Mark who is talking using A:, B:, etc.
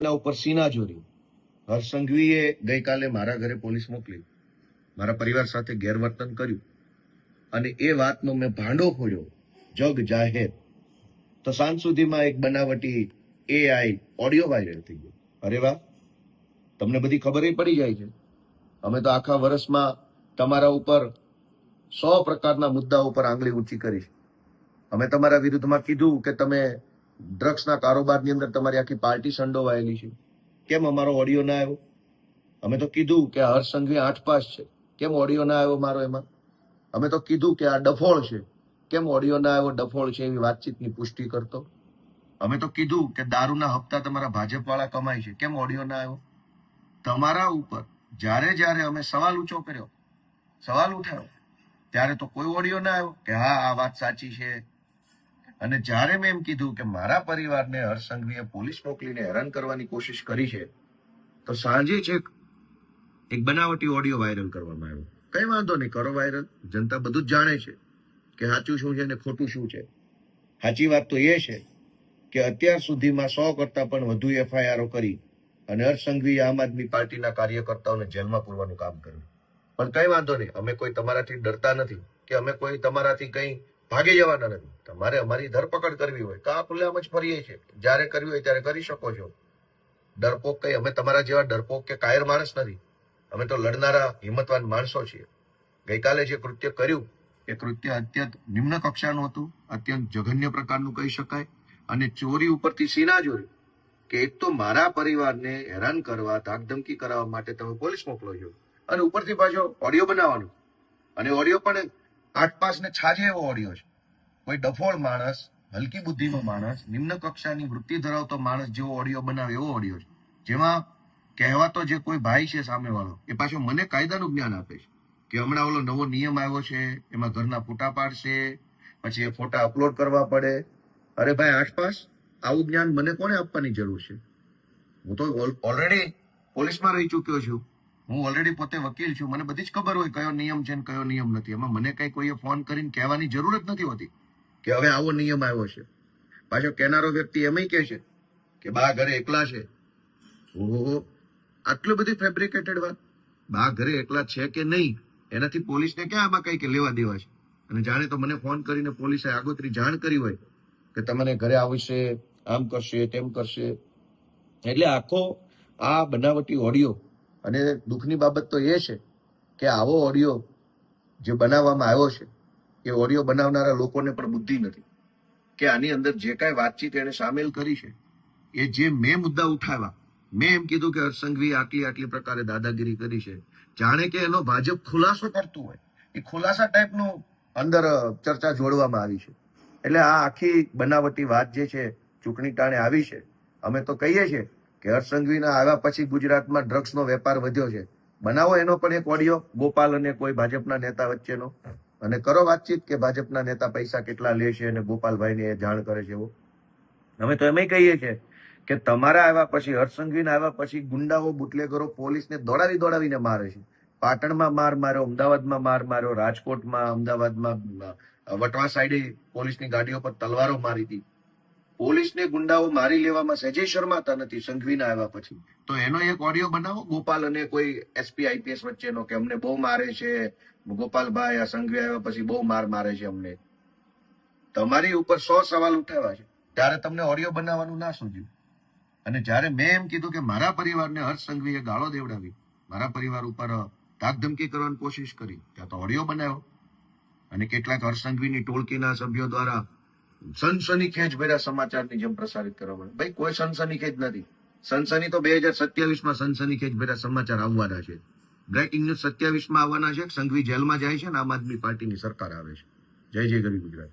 A: એના ઉપર સીનાજોરી હર્ષ સંઘવીએ ગઈકાલે મારા ઘરે પોલીસ મોકલી, મારા પરિવાર સાથે ગેરવર્તન કર્યું અને એ વાતનો મેં ભાંડો ફોડ્યો જગ જાહેર. તો સાંજ સુધીમાં એક બનાવટી એઆઈ ઓડિયો વાયરલ થઈ ગયો. અરે વાહ, તમને બધી ખબર પડી જાય છે. અમે તો આખા વર્ષમાં તમારા ઉપર 100 પ્રકારના મુદ્દા ઉપર આંગળી ઊંચી કરી. અમે તમારા વિરુદ્ધમાં કીધું કે તમે ડ્રગ્સના કારોબારની અંદર તમારી આખી પાર્ટી સંડોવાયેલી છે. કેમ અમારો ઓડિયો ના આવ્યો? અમે તો કીધું કે હર્ષ સંઘવી 8 પાસ છે, કેમ ઓડિયો ના આવ્યો મારો એમાં? અમે તો કીધું કે આ ડફોળ છે, કેમ ઓડિયો ના આવ્યો ડફોળ છે એવી વાતચીતની પુષ્ટિ કરતો? અમે તો કીધું કે દારૂના હપ્તા તમારા ભાજપ વાળા કમાય છે, કેમ ઓડિયો ના આવ્યો? તમારા ઉપર જ્યારે જ્યારે અમે સવાલ ઊંચો કર્યો, સવાલ ઉઠાવ્યો, ત્યારે તો કોઈ ઓડિયો ના આવ્યો કે હા આ વાત સાચી છે. અને જ્યારે મેં એમ કીધું કે મારા પરિવારને હર્ષ સંઘવીએ પોલીસ મોકલીને હેરાન કરવાની કોશિશ કરી છે, તો સાંજે છે એક બનાવટી ઓડિયો વાયરલ કરવામાં આવ્યો. કઈ વાંધો નહીં, કરો વાયરલ. જનતા બધું જ જાણે છે કે સાચું શું છે ને ખોટું શું છે. સાચી વાત તો એ છે કે અત્યાર સુધીમાં 100 કરતા પણ વધુ એફઆઈઆરો કરી અને હર્ષ સંઘવીએ આમ આદમી પાર્ટીના કાર્યકર્તાઓને જેલમાં પૂરવાનું કામ કર્યું. પણ કઈ વાંધો નહીં, અમે કોઈ તમારાથી ડરતા નથી કે અમે કોઈ તમારાથી કઈ ભાગી જવાના નથી. તમારે અમારી ધરપકડ કરવી હોય તો આ ખુલ્લેઆમ જ ફરીએ છીએ, જ્યારે કરવી હોય ત્યારે કરી શકો છો. ડરપોક કઈ, અમે તમારા જેવા ડરપોક કે કાયર માણસ નથી. અમે તો લડનારા હિંમતવાન માણસો છીએ. ગઈકાલે જે કૃત્ય કર્યું એ કૃત્ય અત્યંત નિમ્ન કક્ષાનું હતું, અત્યંત જઘન્ય પ્રકારનું કહી શકાય. અને ચોરી ઉપરથી સીનાજોરી કે એક તો મારા પરિવારને હેરાન કરવા, ધાકધમકી કરાવવા માટે તમે પોલીસ મોકલો છો અને ઉપરથી પાછો ઓડિયો બનાવવાનો. અને ઓડિયો પણ 8 પાસ ને છાજે એવો ઓડિયો છે. કોઈ ડફોળ માણસ, હલકી બુદ્ધિનો માણસ, નિમ્ન કક્ષાની વૃત્તિ ધરાવતો માણસ જેવો ઓડિયો બનાવે એવો ઓડિયો છે, જેમાં કહેવાતો જે કોઈ ભાઈ છે સામેવાળો એ પાછો મને કાયદાનું જ્ઞાન આપે છે કે હમણાં ઓલો નવો નિયમ આવ્યો છે, એમાં ઘરના ફોટા પાડશે, પછી એ ફોટા અપલોડ કરવા પડે. અરે ભાઈ 8 પાસ, આવું જ્ઞાન મને કોને આપવાની જરૂર છે? હું તો ઓલરેડી પોલીસમાં રહી ચૂક્યો છું, હું ઓલરેડી પોતે વકીલ છું. મને બધી જ ખબર હોય કયો નિયમ છે ને કયો નિયમ નથી. એમાં મને કઈ કોઈએ ફોન કરીને કહેવાની જરૂર જ નથી હોતી કે હવે આવો નિયમ આવ્યો છે. પાછો કહેનારો વ્યક્તિ એમ કહે છે કે બા ઘરે એકલા છે. ઓહો, આટલું બધી ફેબ્રિકેટેડ વાત. બા ઘરે એકલા છે કે નહીં એનાથી પોલીસને ક્યાં આમાં કઈ કે લેવા દેવા છે? અને જાણે તો મને ફોન કરીને પોલીસે આગોતરી જાણ કરી હોય કે તમને ઘરે આવશે, આમ કરશે, તેમ કરશે. એટલે આખો આ બનાવટી ઓડિયો, અને દુઃખની બાબત તો એ છે કે આવો ઓડિયો જે બનાવવામાં આવ્યો છે એ ઓડિયો બનાવનારા લોકોને પણ બુદ્ધિ નથી કે આની અંદર જે કાંઈ વાતચીત એને સામેલ કરી છે, એ જે મેં મુદ્દા ઉઠાવ્યા, મેં એમ કીધું કે હર્ષ સંઘવીએ આટલી પ્રકારે દાદાગીરી કરી છે, જાણે કે એનો ભાજપ ખુલાસો કરતું હોય એ ખુલાસા ટાઈપનું અંદર ચર્ચા જોડવામાં આવી છે. એટલે આ આખી બનાવટી વાત જે છે ચૂંટણી ટાણે આવી છે. અમે તો કહીએ છીએ કે હર્ષ સંઘવીના આવ્યા પછી ગુજરાતમાં ડ્રગ્સનો વેપાર વધ્યો છે. બનાવો એનો પણ એક ઓડિયો, ગોપાલ અને કોઈ ભાજપના નેતા વચ્ચેનો, અને કરો વાતચીત કે ભાજપના નેતા પૈસા કેટલા લે છે અને ગોપાલભાઈને એ જાણ કરે છે એવો. અમે તો એમ કહીએ છીએ કે તમારા આવ્યા પછી, હર્ષ સંઘવીના આવ્યા પછી ગુંડાઓ, બુટલેગરો પોલીસને દોડાવીને મારે છે. પાટણમાં માર માર્યો, અમદાવાદમાં માર માર્યો, રાજકોટમાં, અમદાવાદમાં, વટવા સાઈડે પોલીસની ગાડીઓ પર તલવારો મારી હતી. પોલીસને ગુંડાઓ મારી લેવામાં સહેજે શરમાતા નથી સંઘવીના આવ્યા પછી. તો એનો એક ઓડિયો બનાવો ગોપાલ અને કોઈ એસપી આઈપીએસ વચ્ચેનો કે અમને બહુ મારે છે ગોપાલભાઈ, આ સંઘવી આવ્યા પછી બહુ મારે છે અમને. તમારી ઉપર 100 સવાલ ઉઠાવ્યા છે ત્યારે તમને ઓડિયો બનાવવાનું ના સૂઝ્યું. અને જ્યારે મેં એમ કીધું કે મારા પરિવારને હર્ષ સંઘવીએ ગાળો દેવડાવી, મારા પરિવાર ઉપર ધાકધમકી કરવાની કોશિશ કરી, ત્યાં તો ઓડિયો બનાવ્યો. અને કેટલાક હર્ષ સંઘવીની ટોળકીના સભ્યો દ્વારા સનસનીખેજ ભર્યા સમાચારની જેમ પ્રસારિત કરવામાં. ભાઈ કોઈ સનસનીખેજ નથી. સનસની તો 2027માં સનસનીખેજ ભર્યા સમાચાર આવવાના છે. બ્રેકિંગ ન્યૂઝ 27માં આવવાના છે. સંઘવી જેલમાં જાય છે ને આમ આદમી પાર્ટીની સરકાર આવે છે. જય જય ગરવી ગુજરાત.